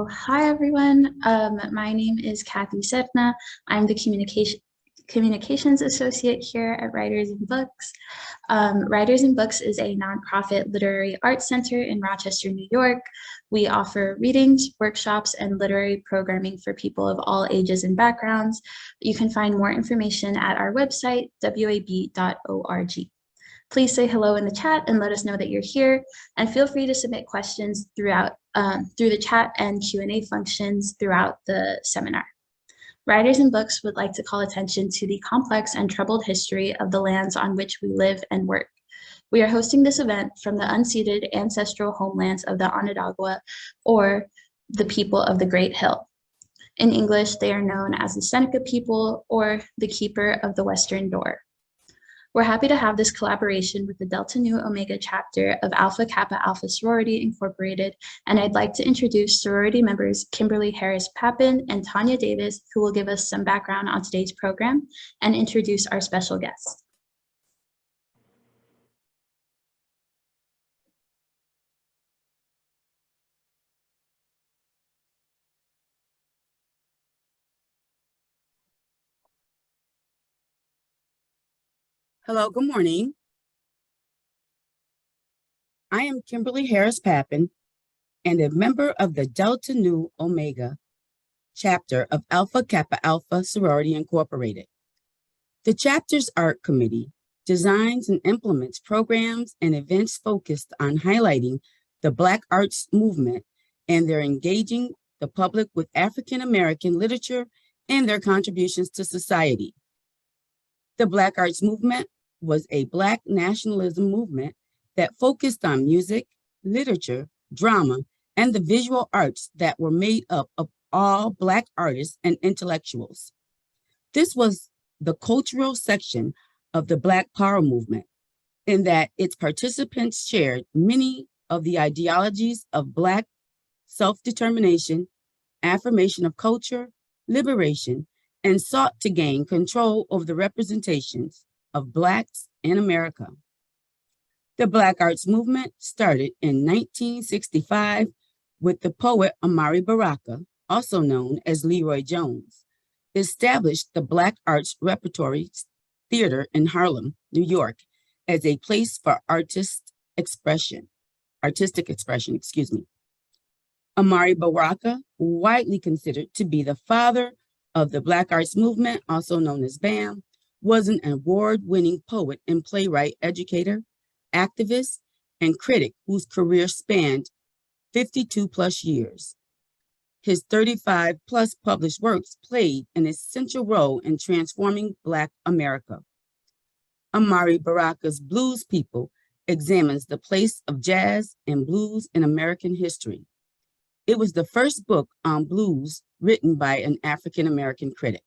So, hi everyone. My name is Kathy Serna. I'm the communications associate here at Writers in Books. Writers in Books is a nonprofit literary arts center in Rochester, New York. We offer readings, workshops, and literary programming for people of all ages and backgrounds. You can find more information at our website, wab.org. Please say hello in the chat and let us know that you're here, and feel free to submit questions through the chat and Q&A functions throughout the seminar. Writers in Books would like to call attention to the complex and troubled history of the lands on which we live and work. We are hosting this event from the unceded ancestral homelands of the Onondaga, or the people of the Great Hill. In English, they are known as the Seneca people, or the Keeper of the Western Door. We're happy to have this collaboration with the Delta Nu Omega chapter of Alpha Kappa Alpha Sorority Incorporated, and I'd like to introduce sorority members Kimberly Harris-Papin and Tanya Davis, who will give us some background on today's program and introduce our special guests. Hello, good morning. I am Kimberly Harris-Papin and a member of the Delta Nu Omega chapter of Alpha Kappa Alpha Sorority Incorporated. The chapter's art committee designs and implements programs and events focused on highlighting the Black arts movement and their engaging the public with African American literature and their contributions to society. The Black arts movement was a Black nationalism movement that focused on music, literature, drama, and the visual arts that were made up of all Black artists and intellectuals. This was the cultural section of the Black Power movement, in that its participants shared many of the ideologies of Black self-determination, affirmation of culture, liberation, and sought to gain control over the representations of Blacks in America. The Black arts movement started in 1965 with the poet Amiri Baraka, also known as Leroy Jones, established the Black Arts Repertory Theater in Harlem, New York, as a place for artistic expression. Amiri Baraka, widely considered to be the father of the Black arts movement, also known as BAM, was an award-winning poet and playwright, educator, activist, and critic whose career spanned 52 plus years. His 35 plus published works played an essential role in transforming Black America. Amiri Baraka's Blues People examines the place of jazz and blues in American history. It was the first book on blues written by an African-American critic.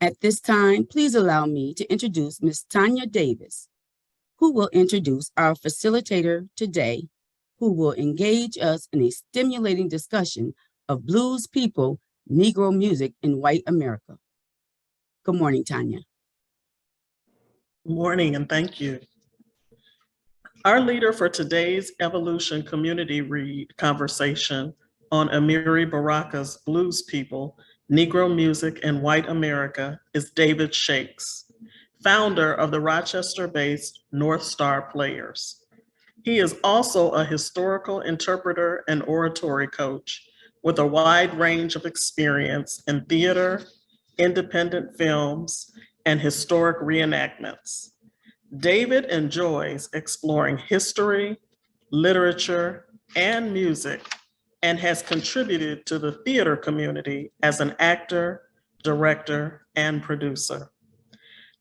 At this time, please allow me to introduce Ms. Tanya Davis, who will introduce our facilitator today, who will engage us in a stimulating discussion of blues people, Negro music in white America. Good morning, Tanya. Good morning, and thank you. Our leader for today's Evolution Community Read conversation on Amiri Baraka's Blues People, Negro Music in White America is David Shakes, founder of the Rochester-based North Star Players. He is also a historical interpreter and oratory coach with a wide range of experience in theater, independent films, and historic reenactments. David enjoys exploring history, literature, and music, and has contributed to the theater community as an actor, director, and producer.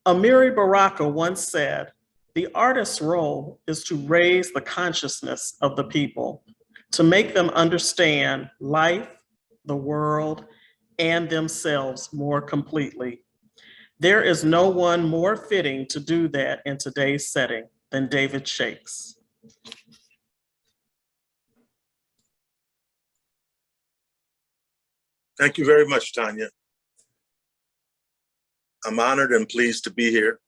Amiri Baraka once said, "The artist's role is to raise the consciousness of the people, to make them understand life, the world, and themselves more completely." There is no one more fitting to do that in today's setting than David Shakes. Thank you very much, Tanya. I'm honored and pleased to be here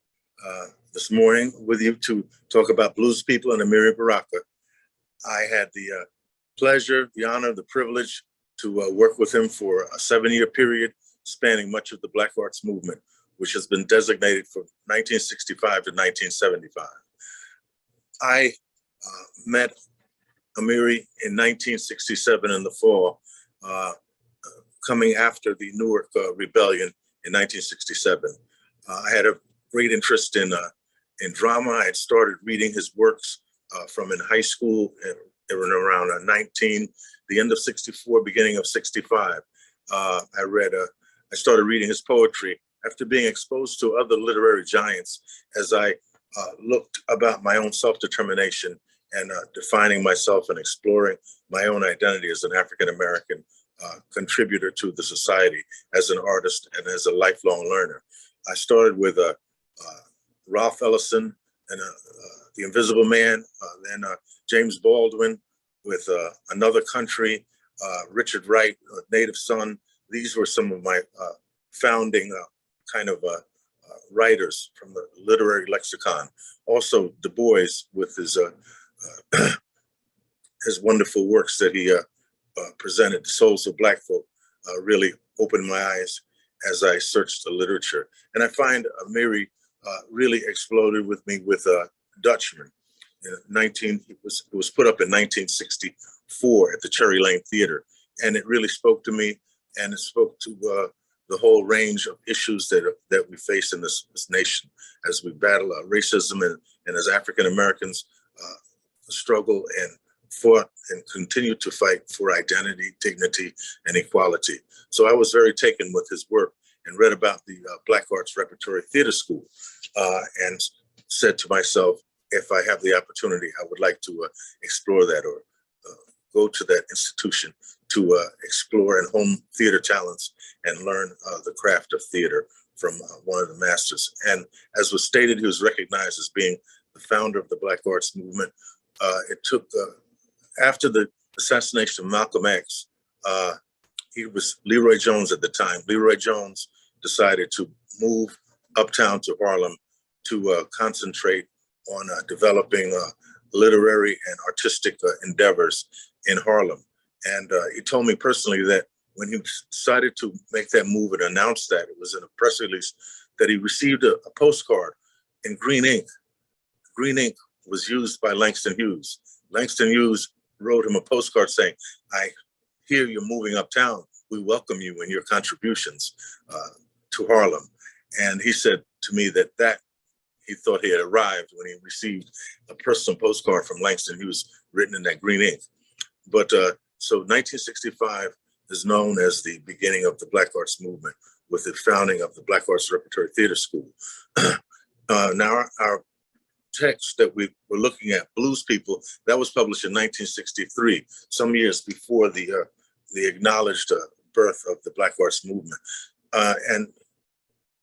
this morning with you to talk about Blues People and Amiri Baraka. I had the pleasure, the honor, the privilege to work with him for a 7-year period spanning much of the Black Arts movement, which has been designated from 1965 to 1975. I met Amiri in 1967 in the fall, coming after the Newark Rebellion in 1967. I had a great interest in drama. I had started reading his works from in high school around 19, the end of 64, beginning of 65. I started reading his poetry after being exposed to other literary giants as I looked about my own self-determination and defining myself and exploring my own identity as an African-American contributor to the society, as an artist and as a lifelong learner. I started with Ralph Ellison and The Invisible Man, then James Baldwin with Another Country, Richard Wright, Native Son. These were some of my founding writers from the literary lexicon. Also, Du Bois with his wonderful works that he presented, The Souls of Black Folk, really opened my eyes as I searched the literature. And I find Amiri really exploded with me with Dutchman. It was put up in 1964 at the Cherry Lane Theater, and it really spoke to me, and it spoke to the whole range of issues that we face in this nation as we battle racism and as African Americans struggle and fought and continue to fight for identity, dignity, and equality. So I was very taken with his work and read about the Black Arts Repertory Theater School and said to myself, if I have the opportunity, I would like to explore that or go to that institution to explore and hone theater talents and learn the craft of theater from one of the masters. And as was stated, he was recognized as being the founder of the Black Arts movement. It took, after the assassination of Malcolm X, he was Leroy Jones at the time. Leroy Jones decided to move uptown to Harlem to concentrate on developing literary and artistic endeavors in Harlem. And he told me personally that when he decided to make that move and announce that, it was in a press release, that he received a postcard in green ink. Green ink was used by Langston Hughes. Langston Hughes wrote him a postcard saying, I hear you're moving uptown. We welcome you and your contributions to Harlem. And he said to me that he thought he had arrived when he received a personal postcard from Langston Hughes written in that green ink. But so 1965 is known as the beginning of the Black Arts movement with the founding of the Black Arts Repertory Theater School. Now our text that we were looking at, Blues People, that was published in 1963, some years before the acknowledged birth of the Black Arts movement. And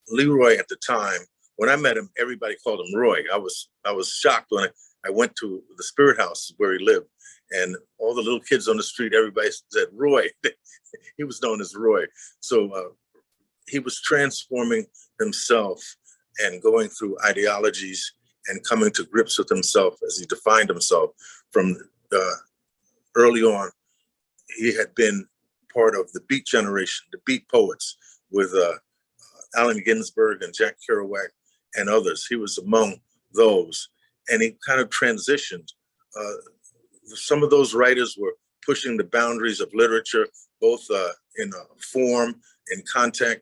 Leroy at the time, when I met him, everybody called him Roy. I was shocked when I went to the Spirit House where he lived, and all the little kids on the street, everybody said Roy. He was known as Roy. So he was transforming himself and going through ideologies and coming to grips with himself as he defined himself from early on. He had been part of the Beat generation, the Beat poets with Allen Ginsberg and Jack Kerouac and others. He was among those, and he kind of transitioned. Some of those writers were pushing the boundaries of literature, both in form, in content,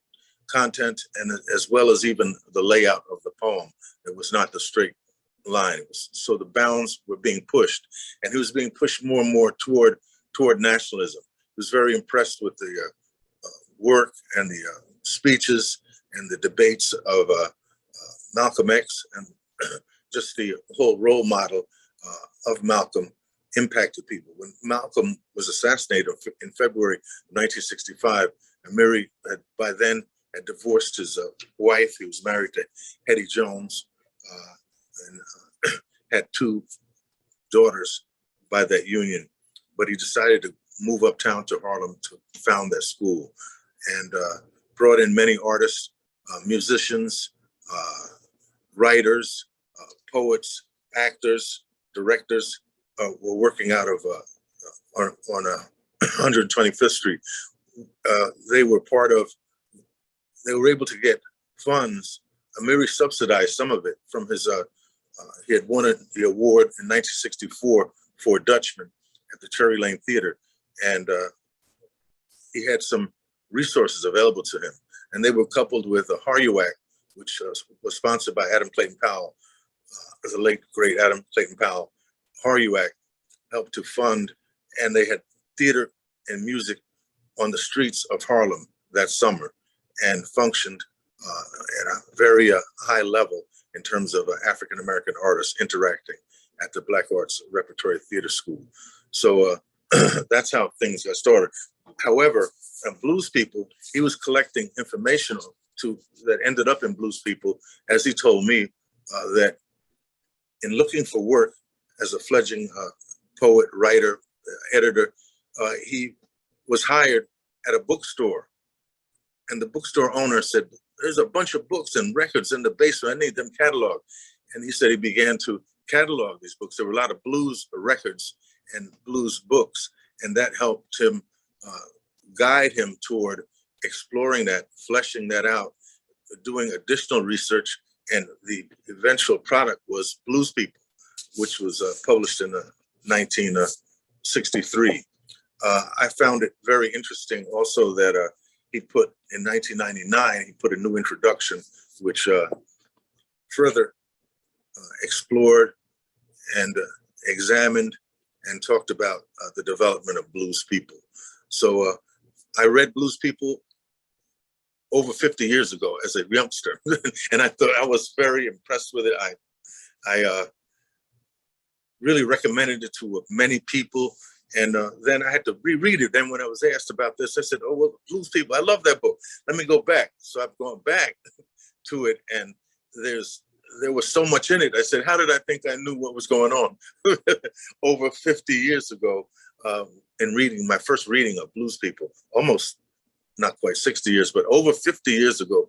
and as well as even the layout of the poem. It was not the straight line. So the bounds were being pushed, and he was being pushed more and more toward nationalism. He was very impressed with the work and the speeches and the debates of Malcolm X, and just the whole role model of Malcolm impacted people. When Malcolm was assassinated in February of 1965, Amiri by then had divorced his wife. He was married to Hetty Jones and had 2 daughters by that union. But he decided to move uptown to Harlem to found that school, and brought in many artists, musicians, writers, poets, actors, directors, were working out of on 125th Street. They were able to get funds. Amiri subsidized some of it from his, he had won the award in 1964 for Dutchman at the Cherry Lane Theater. And he had some resources available to him. And they were coupled with a HARUAC, which was sponsored by Adam Clayton Powell, the late, great Adam Clayton Powell. HARUAC helped to fund, and they had theater and music on the streets of Harlem that summer and functioned at a very high level in terms of African-American artists interacting at the Black Arts Repertory Theater School. So that's how things got started. However, Blues People, he was collecting information that ended up in Blues People, as he told me, that in looking for work as a fledgling poet, writer, editor, he was hired at a bookstore. And the bookstore owner said, there's a bunch of books and records in the basement. I need them cataloged. And he said he began to catalog these books. There were a lot of blues records and blues books, and that helped him guide him toward exploring that, fleshing that out, doing additional research. And the eventual product was Blues People, which was published in 1963. I found it very interesting also that he put, in 1999, he put a new introduction, which further explored and examined and talked about the development of Blues People. So I read Blues People over 50 years ago as a youngster, and I thought I was very impressed with it. I really recommended it to many people. And then I had to reread it. Then when I was asked about this, I said, oh, well, Blues People, I love that book. Let me go back. So I've gone back to it, and there was so much in it. I said, how did I think I knew what was going on? Over 50 years ago, in reading my first reading of Blues People, almost not quite 60 years, but over 50 years ago,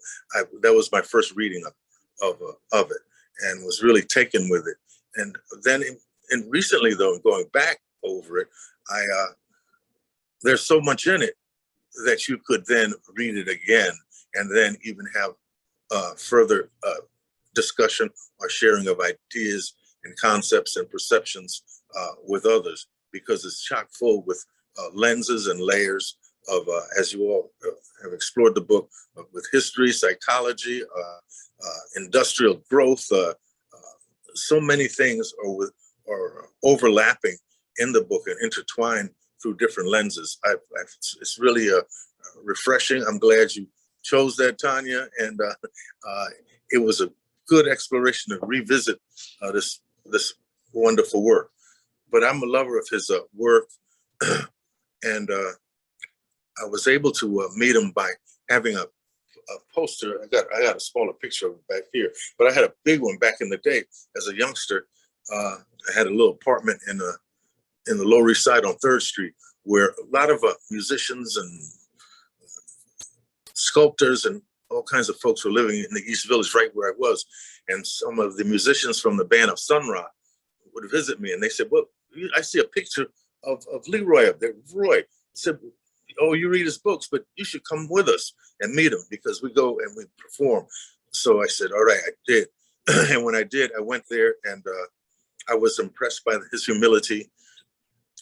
that was my first reading of it, and was really taken with it. And then and recently, though, going back over it, there's so much in it that you could then read it again and then even have further discussion or sharing of ideas and concepts and perceptions with others, because it's chock full with lenses and layers of, as you all have explored the book, with history, psychology, industrial growth. So many things are overlapping in the book and intertwined through different lenses. It's really refreshing. I'm glad you chose that, Tanya, and it was a good exploration to revisit this wonderful work. But I'm a lover of his work, and I was able to meet him by having a poster. I got a smaller picture of it back here, but I had a big one back in the day as a youngster. I had a little apartment in the Lower East Side on 3rd Street, where a lot of musicians and sculptors and all kinds of folks were living in the East Village, right where I was. And some of the musicians from the band of Sun Ra would visit me, and they said, well, I see a picture of Leroy up there. Roy said, oh, you read his books, but you should come with us and meet him, because we go and we perform. So I said, all right, I did. And when I did, I went there, and I was impressed by his humility.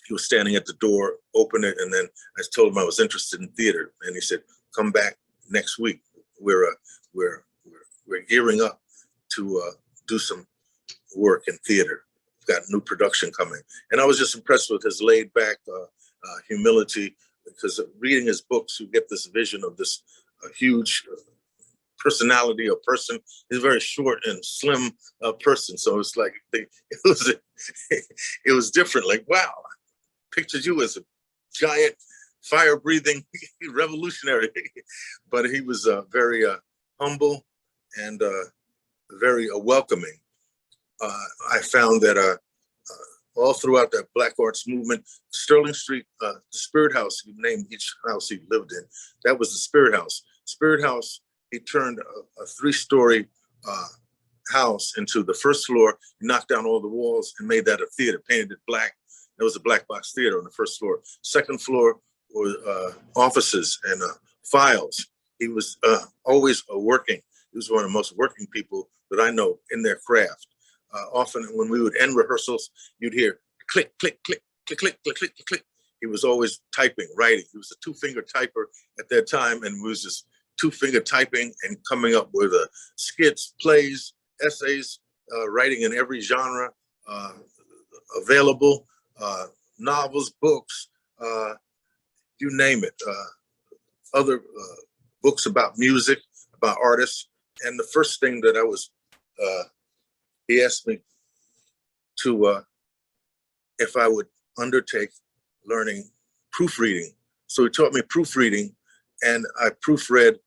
He was standing at the door, opened it, and then I told him I was interested in theater, and he said, "Come back next week. We're gearing up to do some work in theater. We've got a new production coming." And I was just impressed with his laid back humility, because reading his books, you get this vision of this huge personality or person. He's a very short and slim person, so it's like it was different. Like, wow. Pictured you as a giant, fire-breathing revolutionary, but he was very humble and very welcoming. I found that all throughout that Black Arts movement, Sterling Street, the Spirit House, he named each house he lived in. That was the Spirit House. Spirit House, he turned a 3-story house into the first floor, knocked down all the walls and made that a theater, painted it black, There was a black box theater on the first floor. Second floor were offices and files. He was always working. He was one of the most working people that I know in their craft. Often when we would end rehearsals, you'd hear click, click, click, click, click, click, click, click. He was always typing, writing. He was a two-finger typer at that time, and was just two-finger typing and coming up with skits, plays, essays, writing in every genre available, novels, books, you name it. Other books about music, about artists. And the first thing that he asked me to, if I would undertake learning proofreading. So he taught me proofreading, and I proofread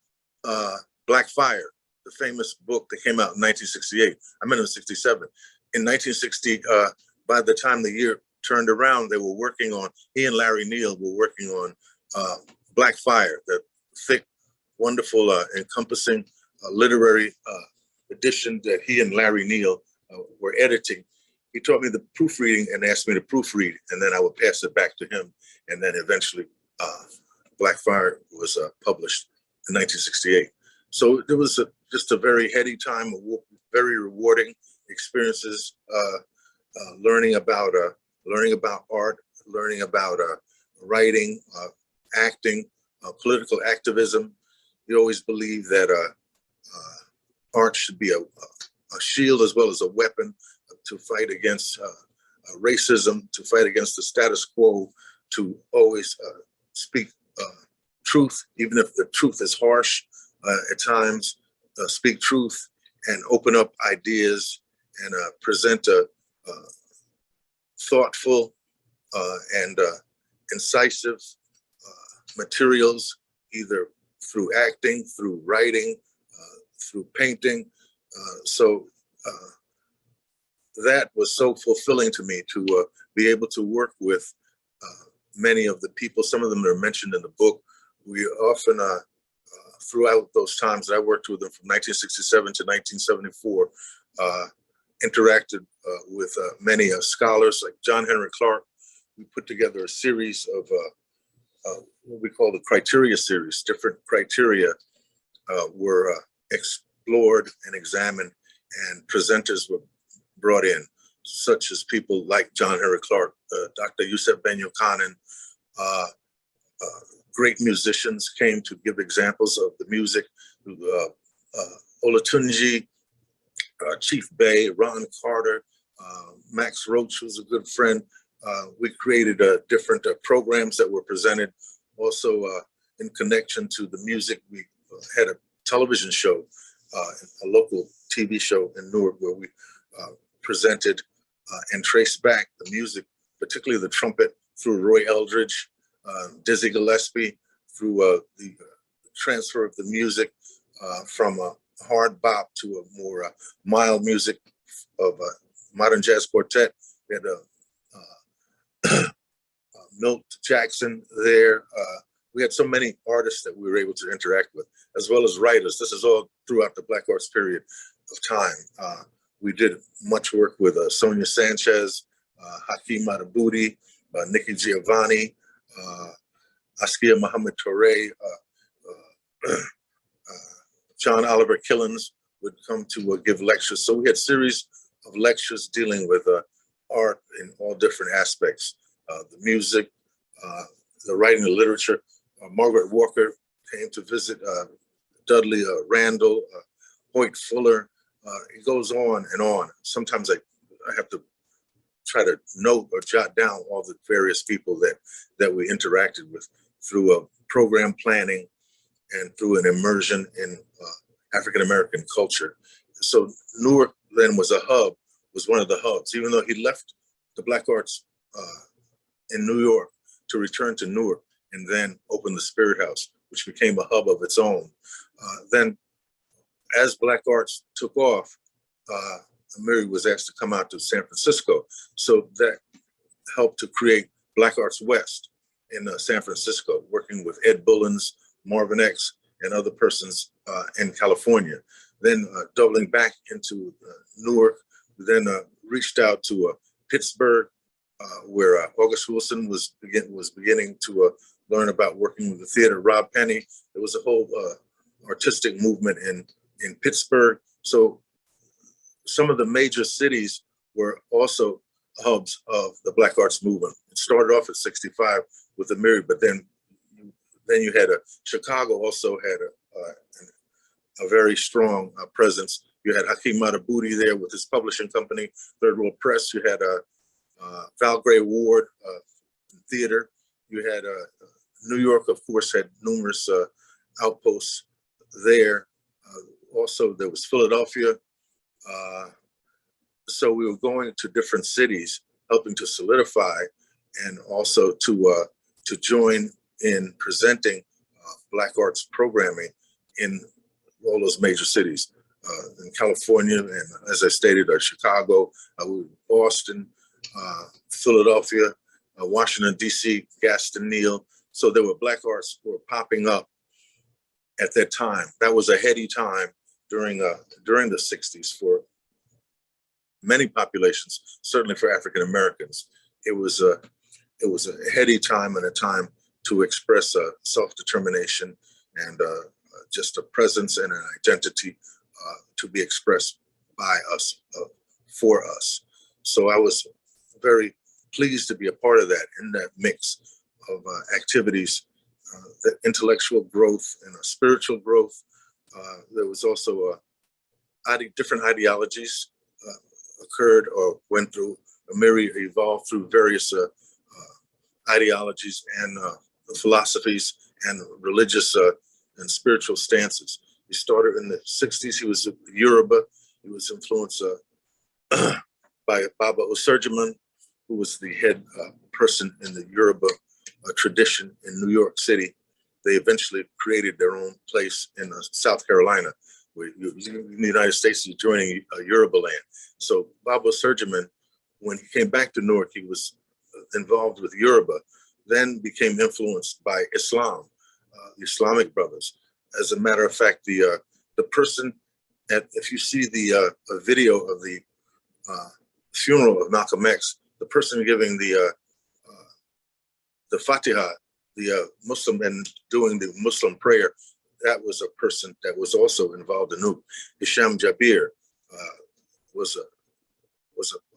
Black Fire, the famous book that came out in 1968. I meant in 67. In 1960, by the time the year turned around, he and Larry Neal were working on Black Fire, the thick, wonderful, encompassing literary edition that he and Larry Neal were editing. He taught me the proofreading and asked me to proofread, and then I would pass it back to him. And then eventually Black Fire was published in 1968. So it was just a very heady time, very rewarding experiences, learning about art, learning about writing, acting, political activism. You always believe that art should be a shield as well as a weapon to fight against racism, to fight against the status quo, to always speak truth, even if the truth is harsh at times, speak truth and open up ideas and present thoughtful and incisive materials, either through acting, through writing, through painting. So that was so fulfilling to me to be able to work with many of the people. Some of them are mentioned in the book. We often, throughout those times that I worked with them from 1967 to 1974, interacted with many scholars like John Henry Clark. We put together a series of what we call the criteria series. Different criteria were explored and examined, and presenters were brought in, such as people like John Henry Clark, Dr. Yusef Ben-Yochanan. Great musicians came to give examples of the music. Olatunji, Chief Bey, Ron Carter, Max Roach was a good friend. We created different programs that were presented. Also, in connection to the music, we had a television show, a local TV show in Newark, where we presented and traced back the music, particularly the trumpet, through Roy Eldridge, Dizzy Gillespie, through the transfer of the music from a hard bop to a more mild music of a modern jazz quartet. We had Milt Jackson there. We had so many artists that we were able to interact with, as well as writers. This is all throughout the Black Arts period of time. We did much work with Sonia Sanchez, Hakeem Madhubuti, Nikki Giovanni, Askia Muhammad Touré, John Oliver Killens would come to give lectures. So we had a series of lectures dealing with art in all different aspects, the music, the writing, the literature. Margaret Walker came to visit, Dudley Randall, Hoyt Fuller. It goes on and on. Sometimes I have to try to note or jot down all the various people that we interacted with through program planning and through an immersion in African-American culture. So Newark then was one of the hubs, even though he left the Black Arts in New York to return to Newark and then open the Spirit House, which became a hub of its own. Then as Black Arts took off, Amiri was asked to come out to San Francisco. So that helped to create Black Arts West in San Francisco, working with Ed Bullins, Marvin X, and other persons in California. Then doubling back into Newark, we then reached out to Pittsburgh, where August Wilson was beginning to learn about working with the theater. Rob Penny, there was a whole artistic movement in Pittsburgh. So some of the major cities were also hubs of the Black Arts movement. It started off at 65 with Amiri, but then you had Chicago also had a very strong presence. You had Hakeem Madhubuti there with his publishing company, Third World Press. You had Val Gray Ward theater. You had New York, of course, had numerous outposts there. Also, there was Philadelphia. So we were going to different cities, helping to solidify and also to join in presenting Black arts programming in all those major cities. In California, and as I stated, Chicago, Boston, Philadelphia, Washington, D.C., Gaston Neal. So there were Black arts who were popping up at that time. That was a heady time during the 60s for many populations, certainly for African Americans. It was a heady time and a time to express self-determination and just a presence and an identity to be expressed by us, for us. So I was very pleased to be a part of that, in that mix of activities, the intellectual growth and spiritual growth. There was also different ideologies occurred or went through. Amiri evolved through various ideologies and philosophies and religious and spiritual stances. He started in the 60s. He was a Yoruba. He was influenced by Baba Osurjiman, who was the head person in the Yoruba tradition in New York City. They eventually created their own place in South Carolina. Where in the United States, you're joining Yoruba land. So Baba Osurjiman, when he came back to Newark, he was involved with Yoruba, then became influenced by Islam, the Islamic brothers. As a matter of fact, the person, if you see the video of the funeral of Malcolm X, the person giving the Fatiha, the Muslim, and doing the Muslim prayer, that was a person that was also involved in Nuke. Hisham Jabir was a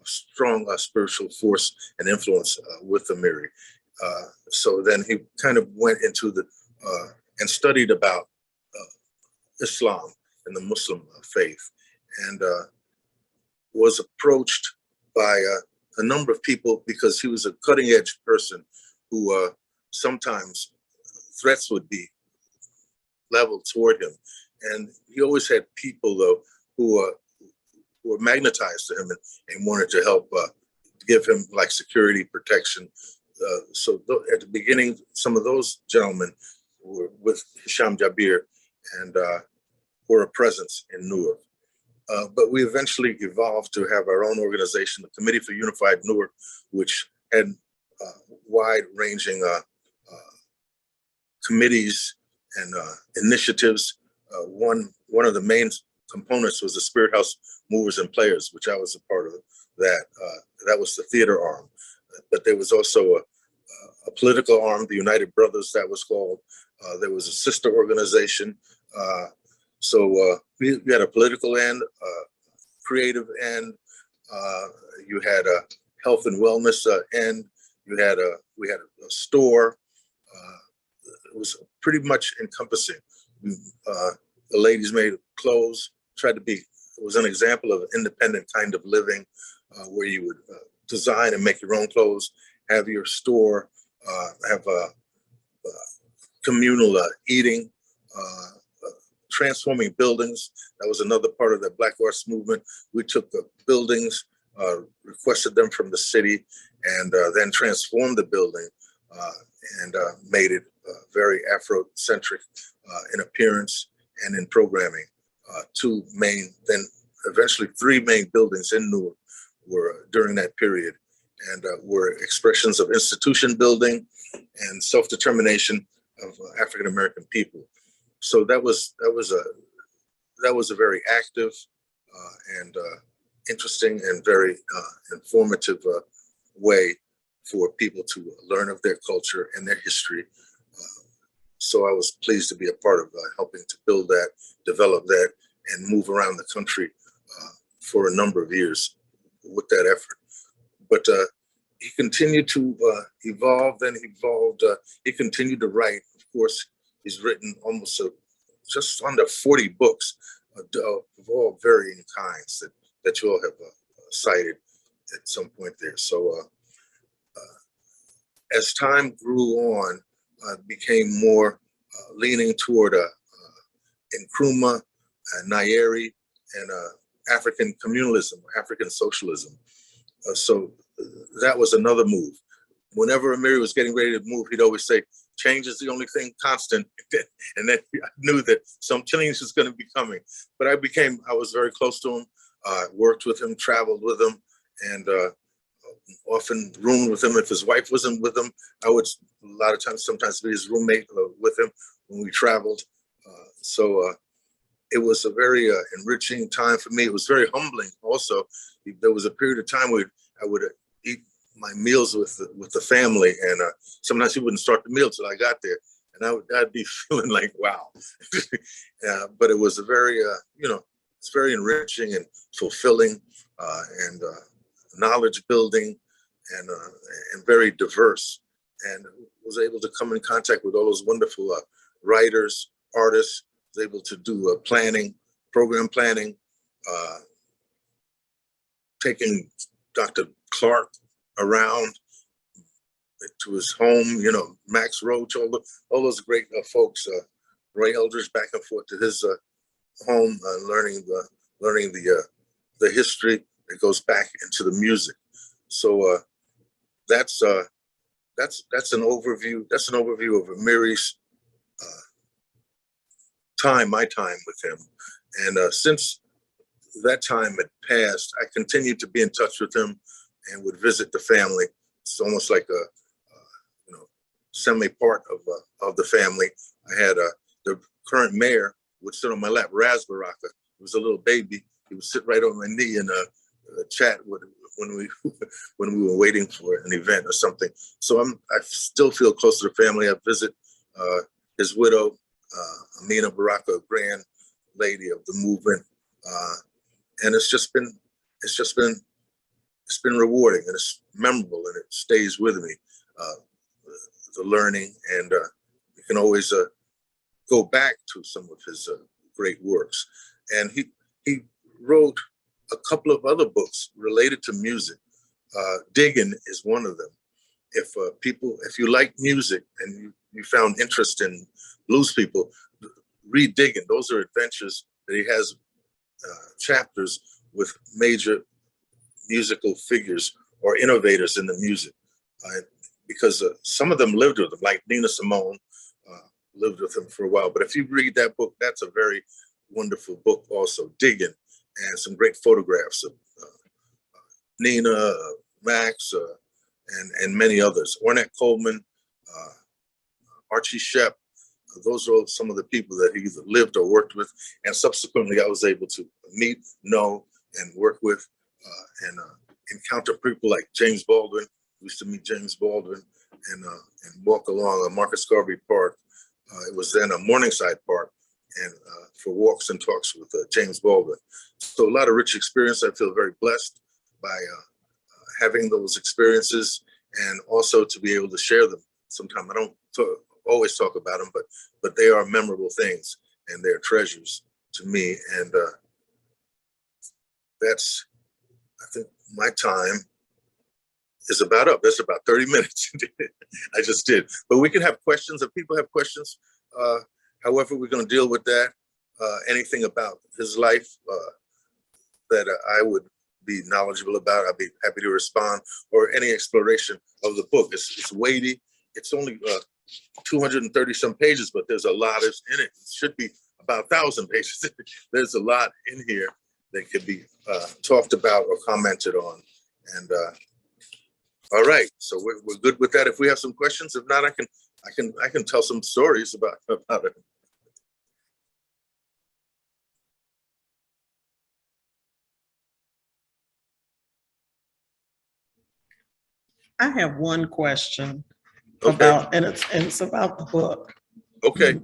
strong spiritual force and influence with Amiri. So then he kind of went into and studied about Islam and the Muslim faith, and was approached by a number of people because he was a cutting edge person who sometimes threats would be leveled toward him. And he always had people, though, who were magnetized to him and wanted to help give him like security protection. So at the beginning, some of those gentlemen were with Hisham Jabir and were a presence in Newark. But we eventually evolved to have our own organization, the Committee for Unified Newark, which had wide-ranging committees and initiatives. One of the main components was the Spirit House Movers and Players, which I was a part of. That was the theater arm. But there was also a political arm, the United Brothers, that was called. There was a sister organization. So we had a political end, creative end. You had a health and wellness end. We had a store. It was pretty much encompassing. The ladies made clothes. It was an example of independent kind of living, where you would design and make your own clothes, have your store, have communal eating, transforming buildings. That was another part of the Black Arts movement. We took the buildings, requested them from the city, and then transformed the building and made it very Afrocentric in appearance and in programming. Then eventually 3 main buildings in Newark were during that period, and were expressions of institution building and self-determination of African American people. So that was a very active and interesting and very informative way for people to learn of their culture and their history. So I was pleased to be a part of helping to build that, develop that, and move around the country for a number of years with that effort. But he continued to evolve and evolved. He continued to write. Of course, he's written almost just under 40 books of all varying kinds that you all have cited at some point there. So as time grew on, became more leaning toward Nkrumah, Nyeri, and African communalism, African socialism. So that was another move. Whenever Amiri was getting ready to move, he'd always say, change is the only thing constant. And then I knew that some change was going to be coming. But I was very close to him, worked with him, traveled with him, and often roomed with him. If his wife wasn't with him, I would sometimes be his roommate with him when we traveled. So it was a very enriching time for me. It was very humbling also. There was a period of time where I would eat my meals with the family, and sometimes he wouldn't start the meal till I got there, and I'd be feeling like, wow. But it was a very, it's very enriching and fulfilling, and knowledge building, and very diverse, and was able to come in contact with all those wonderful writers, artists. Was able to do planning, program planning, taking Dr. Clark around to his home, Max Roach, all those great folks, Roy Eldridge back and forth to his home, learning the history that goes back into the music. So that's an overview. That's an overview of Amiri's my time with him. And since that time had passed, I continued to be in touch with him and would visit the family. It's almost like a semi-part of the family. I had the current mayor would sit on my lap, Ras Baraka. He was a little baby. He would sit right on my knee and chat when we were waiting for an event or something. So I still feel close to the family. I visit his widow, Amiri Baraka, grand lady of the movement, and it's been rewarding, and it's memorable, and it stays with me. The learning, and you can always go back to some of his great works. And he wrote a couple of other books related to music. Diggin' is one of them. If you like music and you found interest in blues people, read Diggin'. Those are adventures that he has, chapters with major musical figures or innovators in the music, because some of them lived with him, like Nina Simone lived with him for a while. But if you read that book, that's a very wonderful book also, Diggin', and some great photographs of Nina, Max, and many others. Ornette Coleman, Archie Shepp. Those are some of the people that he either lived or worked with, and subsequently I was able to meet, know, and work with, and encounter people like James Baldwin. We used to meet James Baldwin and walk along Marcus Garvey Park. It was then a Morningside Park, and for walks and talks with James Baldwin. So a lot of rich experience. I feel very blessed by having those experiences, and also to be able to share them. Sometimes I don't always talk about them, but they are memorable things, and they're treasures to me. And that's, I think my time is about up. That's about 30 minutes. I just did. But we can have questions. If people have questions, however we're going to deal with that, anything about his life that I would be knowledgeable about, I'd be happy to respond, or any exploration of the book. It's weighty. It's only 230 some pages, but there's a lot in it. It should be about 1,000 pages. There's a lot in here that could be talked about or commented on. And all right, so we're good with that. If we have some questions, if not, I can tell some stories about it. I have one question Okay. about, and it's about the book. Okay.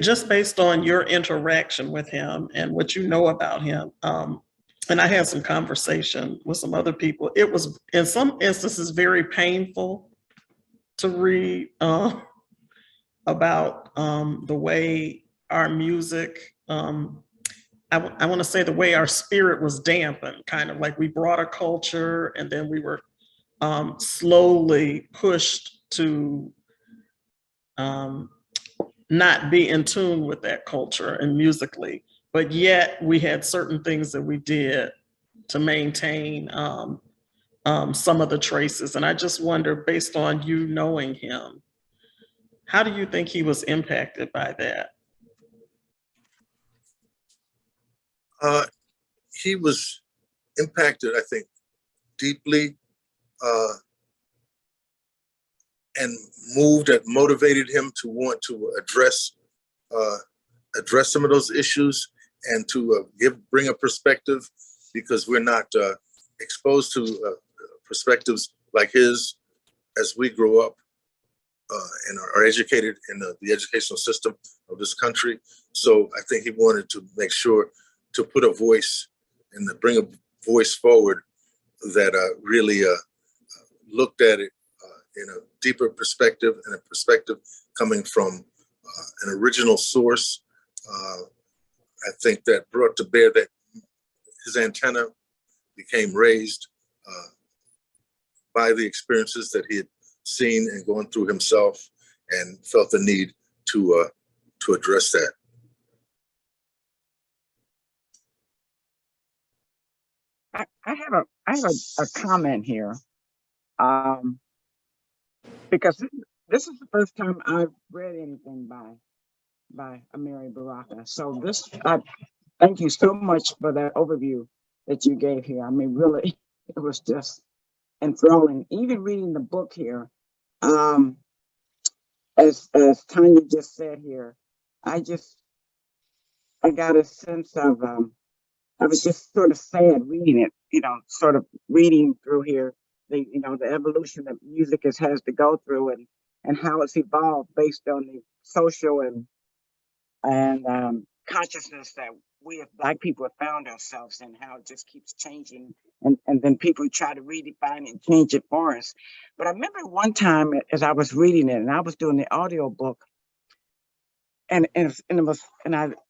Just based on your interaction with him and what you know about him, and I had some conversation with some other people. It was, in some instances, very painful to read about the way our music, I want to say the way our spirit was dampened, kind of like we brought a culture and then we were slowly pushed to not be in tune with that culture and musically, but yet we had certain things that we did to maintain some of the traces. And I just wonder, based on you knowing him, how do you think he was impacted by that? He was impacted, I think, deeply, and motivated him to want to address some of those issues and to bring a perspective, because we're not exposed to perspectives like his as we grow up and are educated in the educational system of this country. So I think he wanted to make sure to put a voice and bring a voice forward that really looked at it in a deeper perspective, and a perspective coming from an original source. I think that brought to bear that his antenna became raised by the experiences that he had seen and gone through himself, and felt the need to address that. I have a comment here, because this is the first time I've read anything by Amiri Baraka. So I thank you so much for that overview that you gave here. I mean, really, it was just enthralling. Even reading the book here, as Tanya just said here, I got a sense of I was just sort of sad reading it, sort of reading through here, the evolution that music has to go through, and how it's evolved based on the social and consciousness that we as Black people have found ourselves in, how it just keeps changing, and then people try to redefine and change it for us. But I remember one time as I was reading it, and I was doing the audio book, and I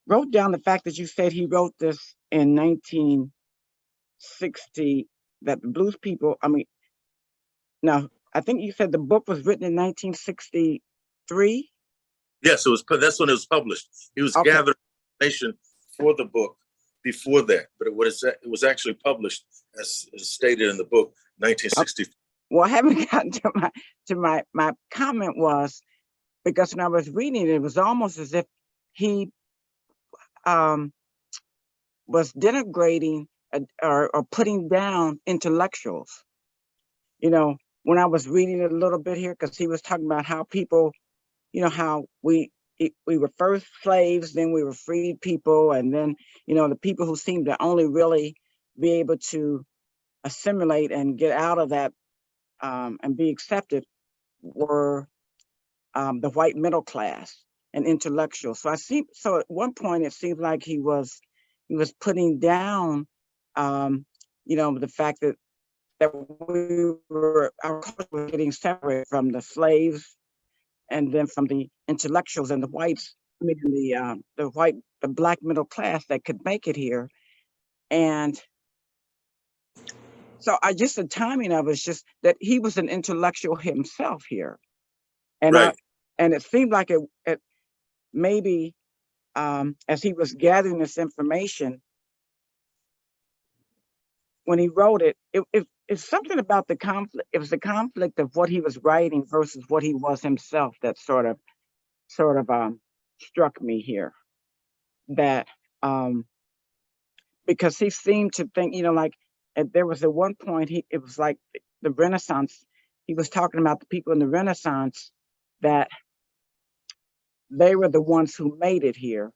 wrote down the fact that you said he wrote this in 1960, that the blues people, no, I think you said the book was written in 1963. Yes, that's when it was published. He was gathering information for the book before that, but it was actually published as stated in the book, 1960. Well, I haven't gotten to my comment was, because when I was reading it, it was almost as if he was denigrating or putting down intellectuals. When I was reading it a little bit here, because he was talking about how people, how we were first slaves, then we were freed people, and then, the people who seemed to only really be able to assimilate and get out of that and be accepted were the white middle class and intellectuals. So at one point it seemed like he was putting down, the fact that our culture was getting separated from the slaves, and then from the intellectuals and the whites, the Black middle class that could make it here. And so the timing of it was just that he was an intellectual himself here. And right. And it seemed like it maybe as he was gathering this information, when he wrote it, it's something about the conflict. It was the conflict of what he was writing versus what he was himself that sort of struck me here. That because he seemed to think, like there was at one point it was like the Renaissance. He was talking about the people in the Renaissance, that they were the ones who made it here.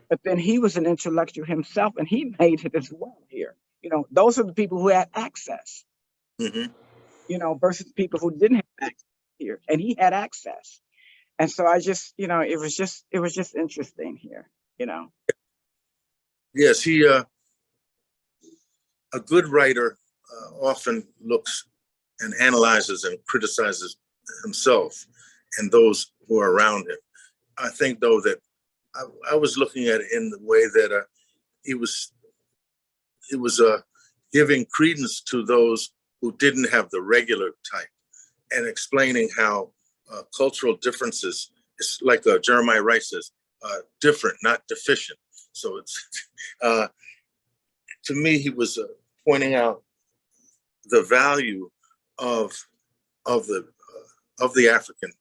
But then he was an intellectual himself, and he made it as well here. those are the people who had access, Mhm. Versus people who didn't have access here, and he had access. And so I just, it was just interesting here, Yes, a good writer often looks and analyzes and criticizes himself and those who are around him. I think, though, that I was looking at it in the way that he was giving credence to those who didn't have the regular type, and explaining how cultural differences, it's like Jeremiah Wright says, different, not deficient. So it's to me, he was pointing out the value of the African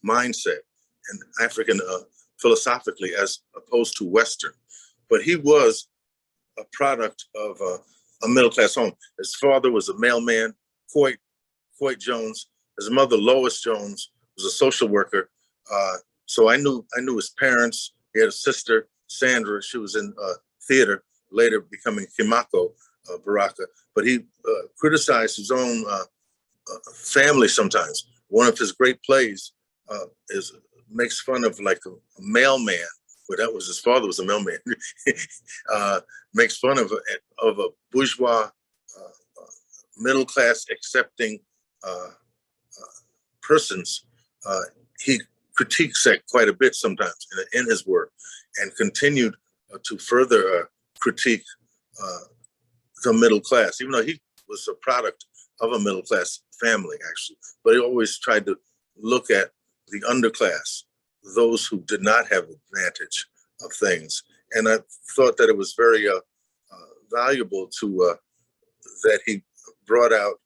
mindset and African philosophically as opposed to Western. But he was a product of a middle-class home. His father was a mailman, Coit Jones. His mother, Lois Jones, was a social worker. So I knew his parents. He had a sister, Sandra. She was in theater, later becoming Kimako Baraka. But he criticized his own family sometimes. One of his great plays makes fun of like a mailman. But that was his father was a mailman. Makes fun of a bourgeois, middle class accepting persons. He critiques that quite a bit sometimes in his work, and continued to further critique the middle class, even though he was a product of a middle class family, actually. But he always tried to look at the underclass, those who did not have advantage of things. And I thought that it was very valuable to that he brought out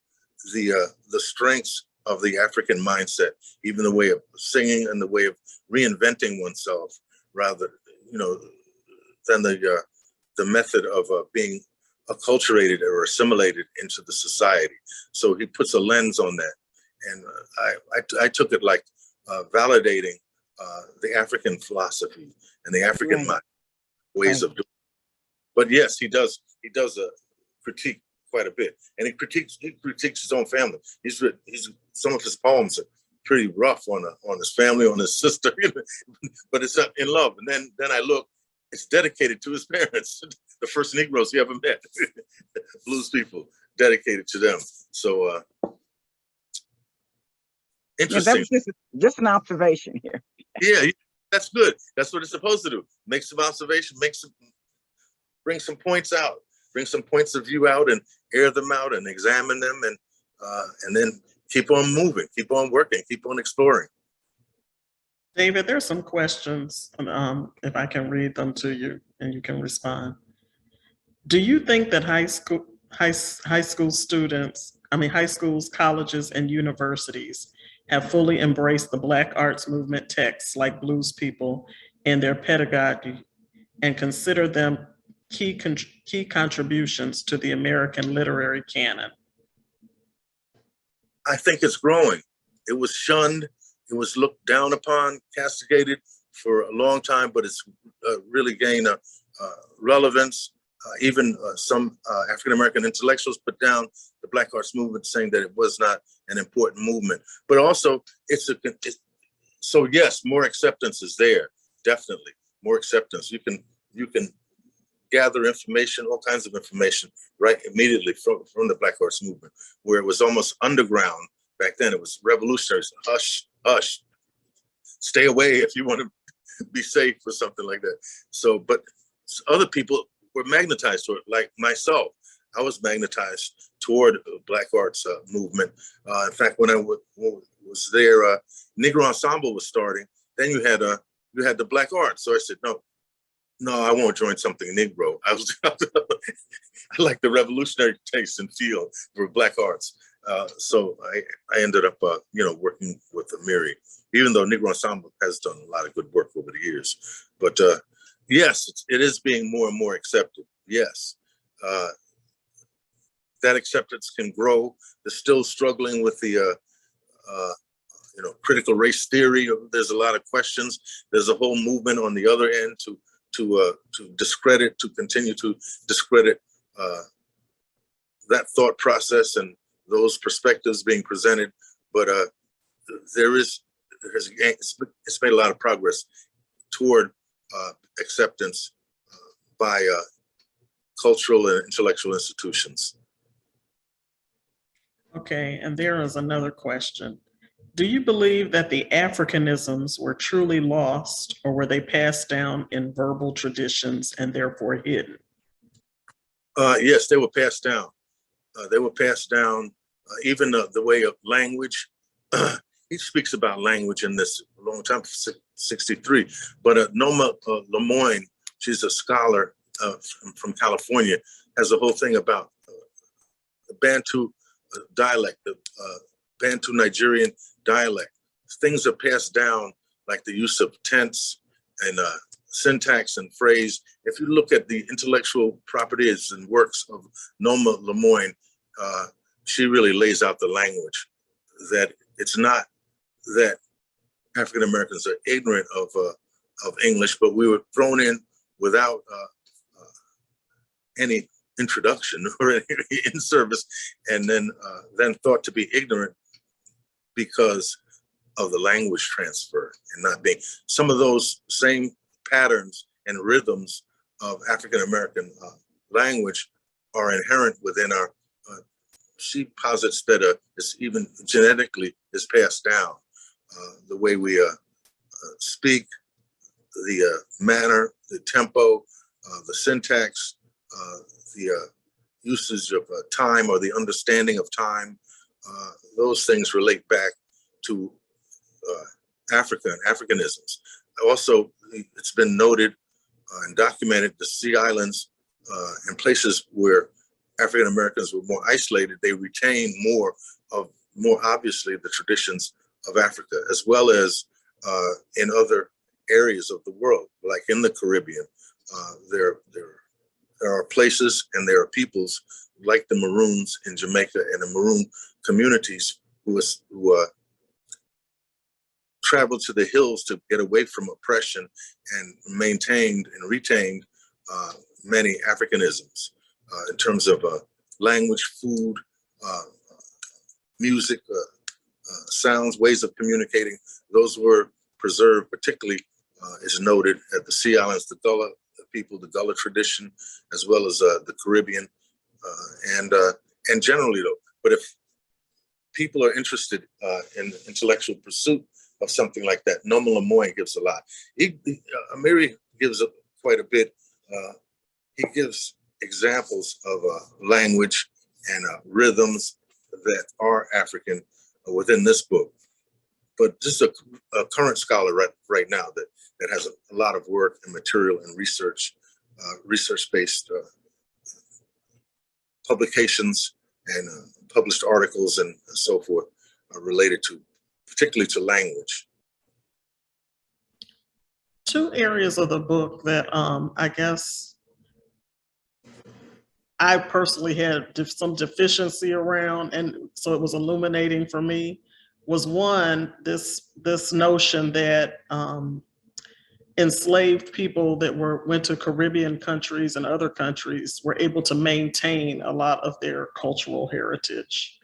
the strengths of the African mindset, even the way of singing and the way of reinventing oneself, rather, than the method of being acculturated or assimilated into the society. So he puts a lens on that, and I took it like validating the African philosophy and the African mind, ways of doing it. But yes, he does critique quite a bit, and he critiques his own family. He's some of his poems are pretty rough on his family, on his sister, but it's in love. And then I look, it's dedicated to his parents, the first Negroes he ever met, blues people, dedicated to them. So interesting. Yeah, that was just an observation here. Yeah, that's good. That's what it's supposed to do. Make some observation, bring some points out, bring some points of view out, and air them out and examine them, and then keep on moving, keep on working, keep on exploring. David, there's some questions, if I can read them to you and you can respond. Do you think that high schools, colleges, and universities have fully embraced the Black arts movement texts like Blues People and their pedagogy, and consider them key contributions to the American literary canon? I think it's growing. It was shunned. It was looked down upon, castigated for a long time, but it's really gained relevance. Even some African-American intellectuals put down the Black arts movement, saying that it was not an important movement. But also, so yes, more acceptance is there, definitely. More acceptance. You can gather information, all kinds of information, right immediately from the Black arts movement, where it was almost underground. Back then, it was revolutionaries. Hush, hush, stay away if you want to be safe or something like that. So, but other people were magnetized toward it, like myself. I was magnetized toward the Black arts movement. In fact, when I was there, Negro Ensemble was starting. Then you had the Black arts. So I said, no, I won't join something Negro. I like the revolutionary taste and feel for Black arts. So I ended up, working with Amiri, even though Negro Ensemble has done a lot of good work over the years. But yes, it is being more and more accepted. Yes, that acceptance can grow. They're still struggling with the, critical race theory. There's a lot of questions. There's a whole movement on the other end to discredit, to continue to discredit that thought process and those perspectives being presented, but it's made a lot of progress toward acceptance by cultural and intellectual institutions. Okay, and there is another question. Do you believe that the Africanisms were truly lost, or were they passed down in verbal traditions and therefore hidden? Yes, they were passed down. They were passed down, even the way of language. He speaks about language in this a long time, 63. But Noma Lemoyne, she's a scholar from California, has a whole thing about the Bantu dialect, the Bantu Nigerian dialect. Things are passed down, like the use of tense and syntax and phrase. If you look at the intellectual properties and works of Noma Lemoyne, she really lays out the language, that it's not that African Americans are ignorant of English, but we were thrown in without any introduction or any in service, and then thought to be ignorant because of the language transfer and not being. Some of those same patterns and rhythms of African American language are inherent within our. She posits that it's even genetically is passed down. The way we speak, the manner, the tempo, the syntax, the usage of time or the understanding of time, those things relate back to Africa and Africanisms. Also, it's been noted and documented the Sea Islands and places where African Americans were more isolated, they retain more obviously the traditions of Africa, as well as in other areas of the world, like in the Caribbean. There are places and there are peoples like the Maroons in Jamaica and the Maroon communities who traveled to the hills to get away from oppression and maintained and retained many Africanisms in terms of language, food, music, sounds, ways of communicating. Those were preserved, particularly is noted at the Sea Islands, the Gullah people, the Gullah tradition, as well as the Caribbean, and generally though. But if people are interested in intellectual pursuit of something like that, Noma Lemoyne gives a lot. Amiri gives quite a bit. He gives examples of language and rhythms that are African within this book. But this is a current scholar right now that has a lot of work and material and research-based publications and published articles and so forth related to, particularly to language. Two areas of the book that I guess I personally had some deficiency around, and so it was illuminating for me, was one, this notion that enslaved people that went to Caribbean countries and other countries were able to maintain a lot of their cultural heritage.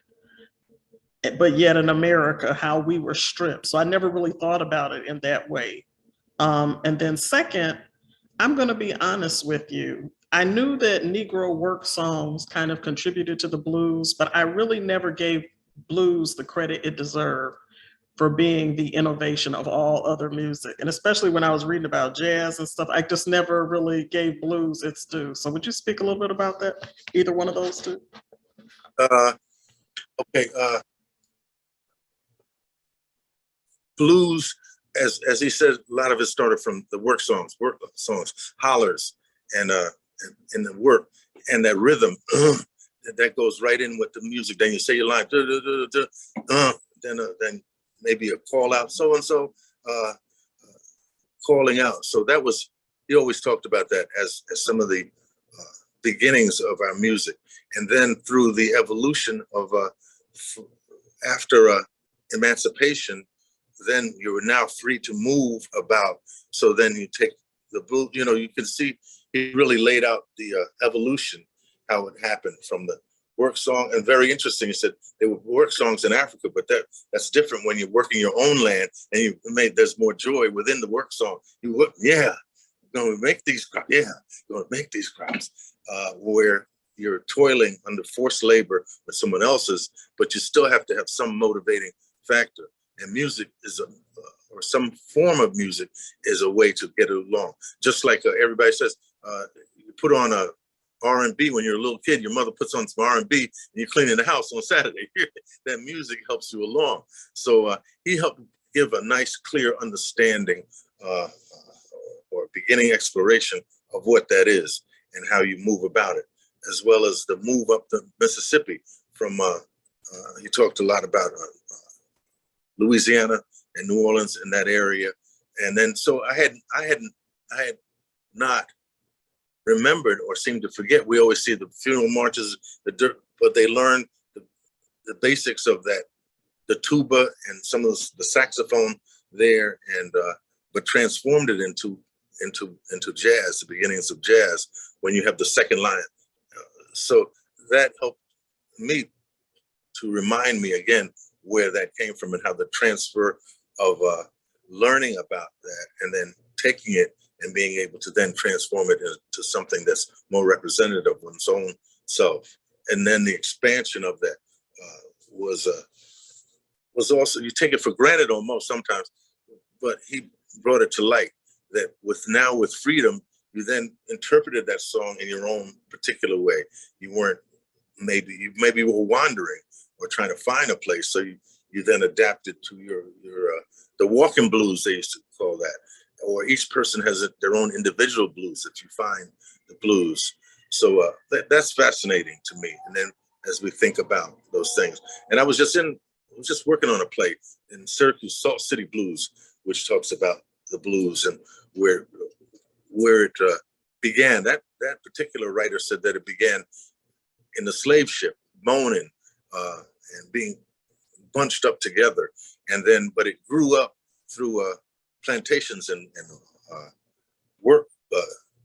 But yet in America, how we were stripped. So I never really thought about it in that way. And then second, I'm going to be honest with you. I knew that Negro work songs kind of contributed to the blues, but I really never gave blues the credit it deserved for being the innovation of all other music. And especially when I was reading about jazz and stuff, I just never really gave blues its due. So would you speak a little bit about that? Either one of those two? Okay. Blues, as he said, a lot of it started from the work songs, hollers, and in the work, and that rhythm that goes right in with the music. Then you say your line, then maybe a call out, so and so, calling out. So that was, he always talked about that as some of the beginnings of our music, and then through the evolution of after emancipation, then you were now free to move about. So then you take the blue, you can see he really laid out the evolution, how it happened from the work song, and very interesting. He said they were work songs in Africa, but that's different when you're working your own land and there's more joy within the work song. You're gonna make these crops. Yeah, you're gonna make these crops where you're toiling under forced labor with someone else's, but you still have to have some motivating factor. And music is or some form of music is a way to get it along. Just like everybody says, you put on a R&B when you're a little kid, your mother puts on some R&B and you're cleaning the house on Saturday. That music helps you along. So he helped give a nice, clear understanding or beginning exploration of what that is and how you move about it, as well as the move up the Mississippi from, he talked a lot about Louisiana and New Orleans in that area. And then, so I had not remembered or seemed to forget. We always see the funeral marches, but they learned the basics of that, the tuba and some of the saxophone there, and but transformed it into jazz, the beginnings of jazz, when you have the second line. So that helped me to remind me again where that came from and how the transfer of learning about that and then taking it and being able to then transform it into something that's more representative of one's own self. And then the expansion of that was also, you take it for granted almost sometimes, but he brought it to light that with freedom, you then interpreted that song in your own particular way. You weren't, you maybe were wandering or trying to find a place. So you then adapted to your the walking blues, they used to call that. Or each person has their own individual blues that you find the blues. So that's fascinating to me. And then as we think about those things, and I was just working on a play in Syracuse, Salt City Blues, which talks about the blues and where it began. That particular writer said that it began in the slave ship, moaning and being bunched up together, and then but it grew up through plantations and work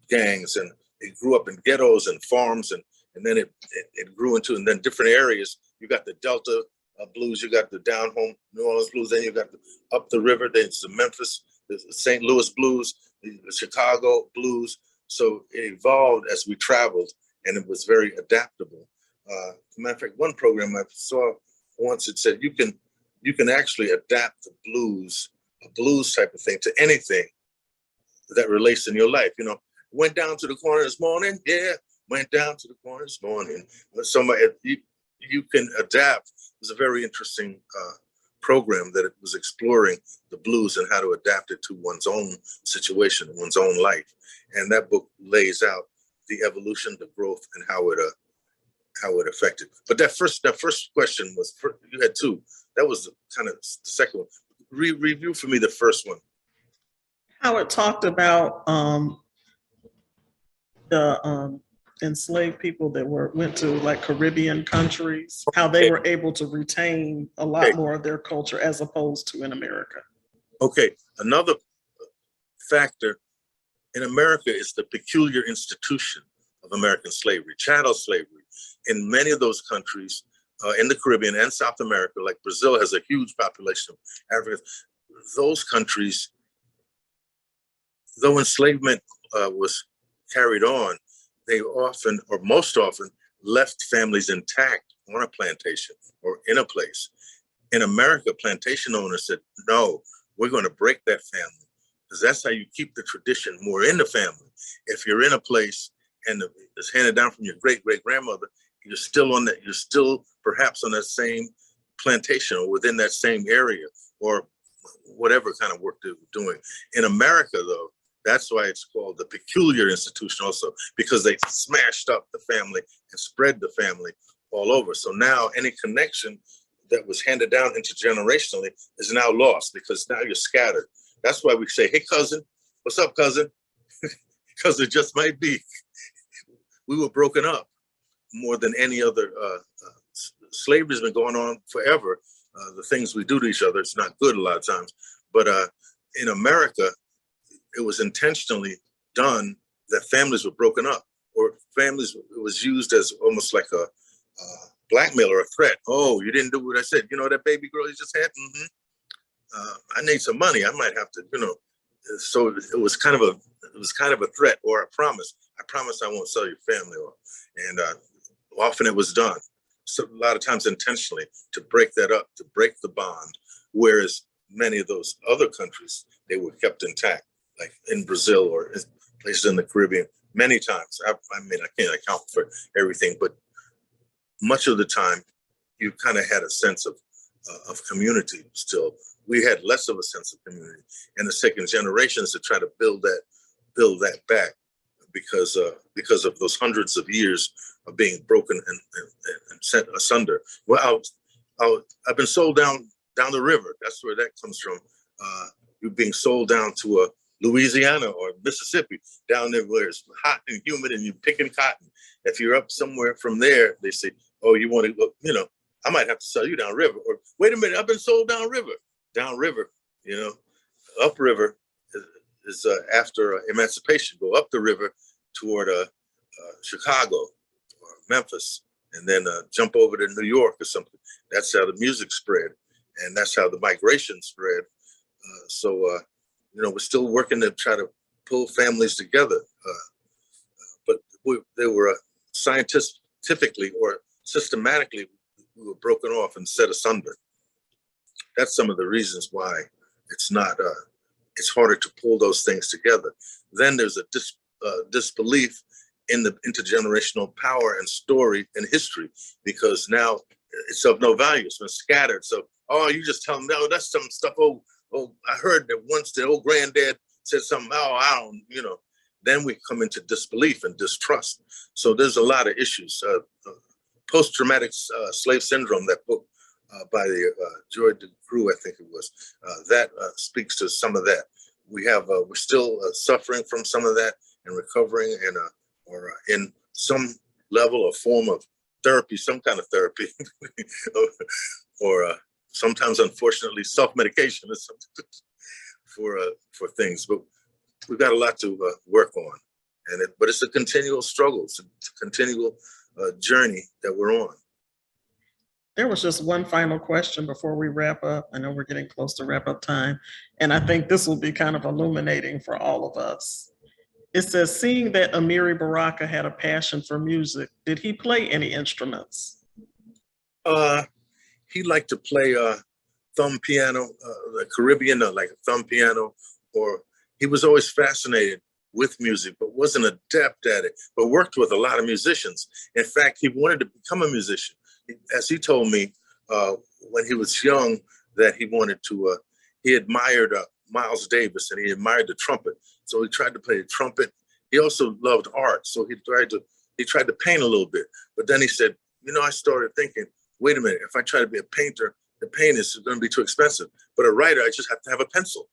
gangs, and it grew up in ghettos and farms, and then it grew into, and then different areas. You got the Delta blues, you got the down home New Orleans blues, then you got up the river, there's the Memphis, the St. Louis blues, the Chicago blues. So it evolved as we traveled, and it was very adaptable. Matter of fact, one program I saw once, it said you can actually adapt the blues, a blues type of thing, to anything that relates in your life. You know, went down to the corner this morning, yeah, went down to the corner this morning. Somebody, you can adapt. It was a very interesting program that it was exploring the blues and how to adapt it to one's own situation, one's own life. And that book lays out the evolution, the growth, and how it affected. But that first question was, you had two. That was kind of the second one. Review for me the first one. How it talked about the enslaved people that went to like Caribbean countries, how they were able to retain a lot more of their culture as opposed to in America. Okay, another factor in America is the peculiar institution of American slavery, chattel slavery. In many of those countries, in the Caribbean and South America, like Brazil has a huge population of Africans. Those countries, though enslavement was carried on, they often, or most often, left families intact on a plantation or in a place. In America, plantation owners said, no, we're going to break that family, because that's how you keep the tradition more in the family. If you're in a place and it's handed down from your great-great-grandmother, you're still on that, you're still perhaps on that same plantation or within that same area or whatever kind of work they were doing. In America, though, that's why it's called the peculiar institution also, because they smashed up the family and spread the family all over. So now any connection that was handed down intergenerationally is now lost, because now you're scattered. That's why we say, hey, cousin, what's up, cousin? Because it just might be. We were broken up more than any other. Slavery's been going on forever. The things we do to each other, it's not good a lot of times. But in America, it was intentionally done that families were broken up, or families, it was used as almost like blackmail or a threat. Oh, you didn't do what I said. You know that baby girl you just had? I need some money. I might have to, So it was kind of a threat or a promise. I promise I won't sell your family. And often it was done. So a lot of times intentionally to break that up, to break the bond. Whereas many of those other countries, they were kept intact, like in Brazil or places in the Caribbean. Many times, I can't account for everything, but much of the time, you kind of had a sense of community still. We had less of a sense of community, and the second generations to try to build that back because of those hundreds of years of being broken and sent asunder. Well, I've been sold down the river. That's where that comes from. You're being sold down to Louisiana or Mississippi, down there where it's hot and humid and you're picking cotton. If you're up somewhere from there, they say, oh, you want to go, I might have to sell you downriver. Or wait a minute, I've been sold downriver. Downriver, upriver is after emancipation. Go up the river toward Chicago or Memphis, and then jump over to New York or something. That's how the music spread, and that's how the migration spread. So we're still working to try to pull families together, but they were scientifically or systematically, we were broken off and set asunder. That's some of the reasons why it's not. It's harder to pull those things together. Then there's a disbelief in the intergenerational power and story and history, because now it's of no value. It's been scattered. So, you just tell them, no, that's some stuff. Oh, I heard that once the old granddad said something. Oh, I don't, Then we come into disbelief and distrust. So there's a lot of issues. Post-traumatic slave syndrome, that book by the Joy DeGruy, I think it was, that speaks to some of that. We're still suffering from some of that and recovering or in some level or form of therapy, some kind of therapy, or sometimes, unfortunately, self-medication is for things. But we've got a lot to work on, but it's a continual struggle. It's a continual journey that we're on. There was just one final question before we wrap up. I know we're getting close to wrap up time, and I think this will be kind of illuminating for all of us. It says, seeing that Amiri Baraka had a passion for music, did he play any instruments? He liked to play thumb piano, the Caribbean, like a thumb piano, or he was always fascinated with music, but wasn't adept at it, but worked with a lot of musicians. In fact, he wanted to become a musician. As he told me when he was young, that he wanted to, he admired Miles Davis and he admired the trumpet. So he tried to play the trumpet. He also loved art. So he tried to paint a little bit. But then he said, I started thinking, wait a minute, if I try to be a painter, the paint is going to be too expensive. But a writer, I just have to have a pencil.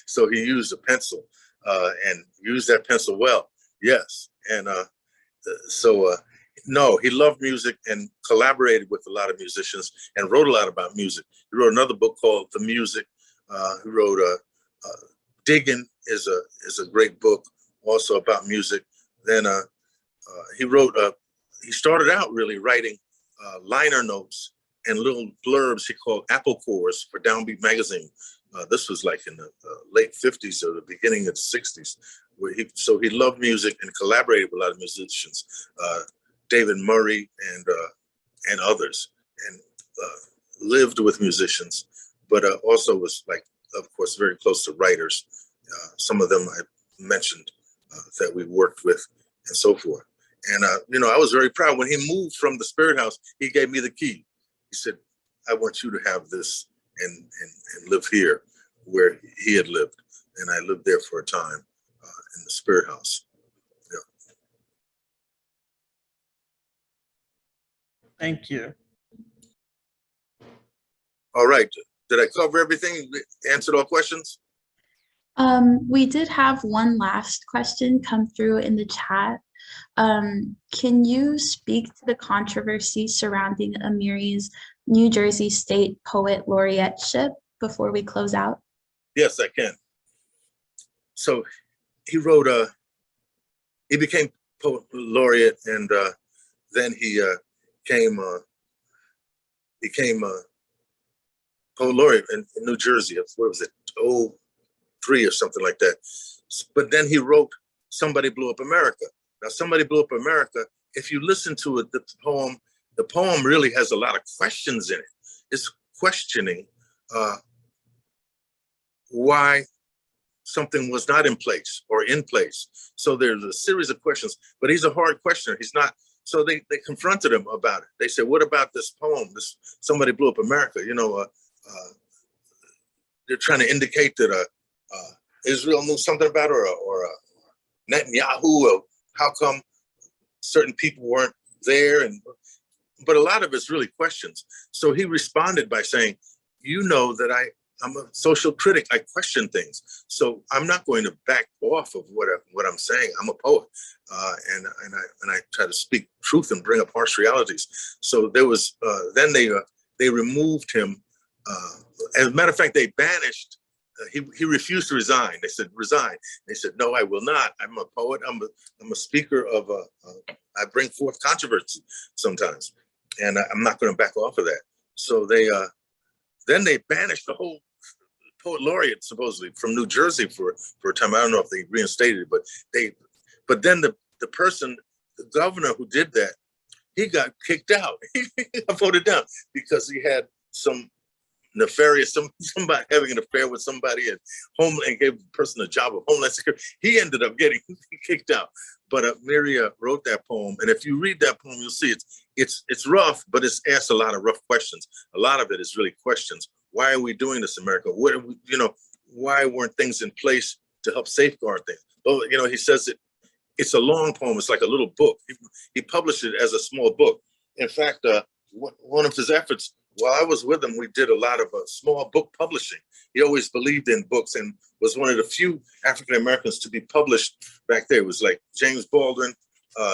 So he used a pencil and used that pencil well. Yes. And no, he loved music and collaborated with a lot of musicians and wrote a lot about music. He wrote another book called The Music. He wrote Diggin' is a great book also about music. Then he started out really writing liner notes and little blurbs he called apple cores for Downbeat magazine. This was like in the late 50s or the beginning of the 60s. So he loved music and collaborated with a lot of musicians. David Murray and others, and lived with musicians, but also was, like, of course, very close to writers. Some of them I mentioned that we worked with and so forth. And, I was very proud. When he moved from the Spirit House, he gave me the key. He said, I want you to have this and live here where he had lived. And I lived there for a time in the Spirit House. Thank you. All right. Did I cover everything? Answered all questions? We did have one last question come through in the chat. Can you speak to the controversy surrounding Amiri's New Jersey State Poet Laureateship before we close out? Yes, I can. So he wrote he became poet laureate, and then he became a poet laureate in New Jersey. What was it? 03 or something like that. But then he wrote Somebody Blew Up America. Now, Somebody Blew Up America, if you listen to it, the poem really has a lot of questions in it. It's questioning why something was not in place or in place. So there's a series of questions, but he's a hard questioner. He's not. So they confronted him about it. They said, what about this poem, this Somebody Blew Up America? You know, they're trying to indicate that Israel knew something about it, or Netanyahu, or how come certain people weren't there? But a lot of it's really questions. So he responded by saying, you know that I'm a social critic. I question things. So I'm not going to back off of what I'm saying. I'm a poet, and I try to speak truth and bring up harsh realities. So there was then they removed him. As a matter of fact, they banished. He refused to resign. They said, resign. They said, no, I will not. I'm a poet. I'm a speaker of I bring forth controversy sometimes, and I'm not going to back off of that. So then they banished the whole poet laureate supposedly from New Jersey for a time. I don't know if they reinstated it, but then the governor who did that, he got kicked out. He got voted down because he had some nefarious, somebody having an affair with somebody and gave the person a job of Homeland Security. He ended up getting kicked out. But Amiri wrote that poem, and if you read that poem, you'll see it's rough, but it's asked a lot of rough questions. A lot of it is really questions. Why are we doing this, America? What are we, why weren't things in place to help safeguard things? Well, he says it's a long poem. It's like a little book. He published it as a small book. In fact, one of his efforts, while I was with him, we did a lot of small book publishing. He always believed in books and was one of the few African Americans to be published back there. It was like James Baldwin,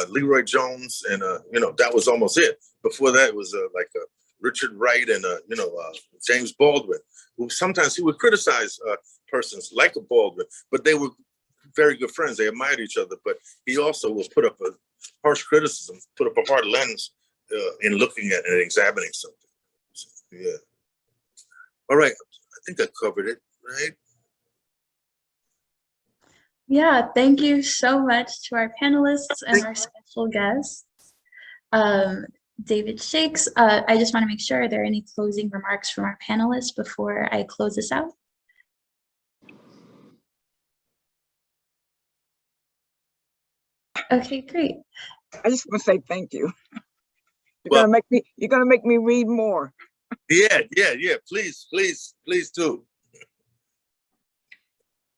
Leroy Jones, and that was almost it. Before that, it was like Richard Wright and James Baldwin, who sometimes he would criticize persons like a Baldwin, but they were very good friends. They admired each other, but he also will put up a harsh criticism, put up a hard lens in looking at and examining something. So, yeah. All right. I think I covered it, right? Yeah, thank you so much to our panelists and our special guests. David Shakes, I just want to make sure, are there any closing remarks from our panelists before I close this out? Okay, great. I just want to say thank you. You're gonna make me read more. Yeah. Please do.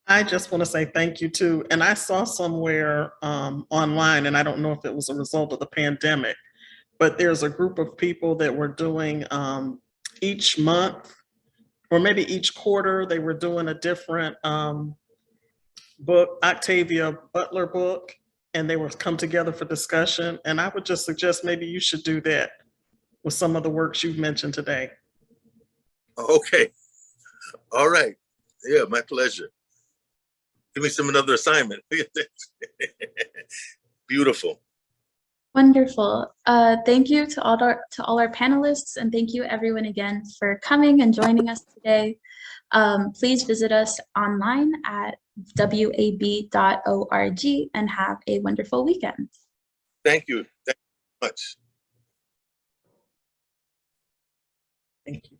I just want to say thank you too. And I saw somewhere online, and I don't know if it was a result of the pandemic, but there's a group of people that were doing each month, or maybe each quarter, they were doing a different book, Octavia Butler book, and they would come together for discussion. And I would just suggest maybe you should do that with some of the works you've mentioned today. Okay. All right. Yeah, my pleasure. Give me another assignment. Beautiful. Wonderful. Thank you to all our panelists, and thank you everyone again for coming and joining us today. Please visit us online at wab.org and have a wonderful weekend. Thank you. Thank you so much. Thank you.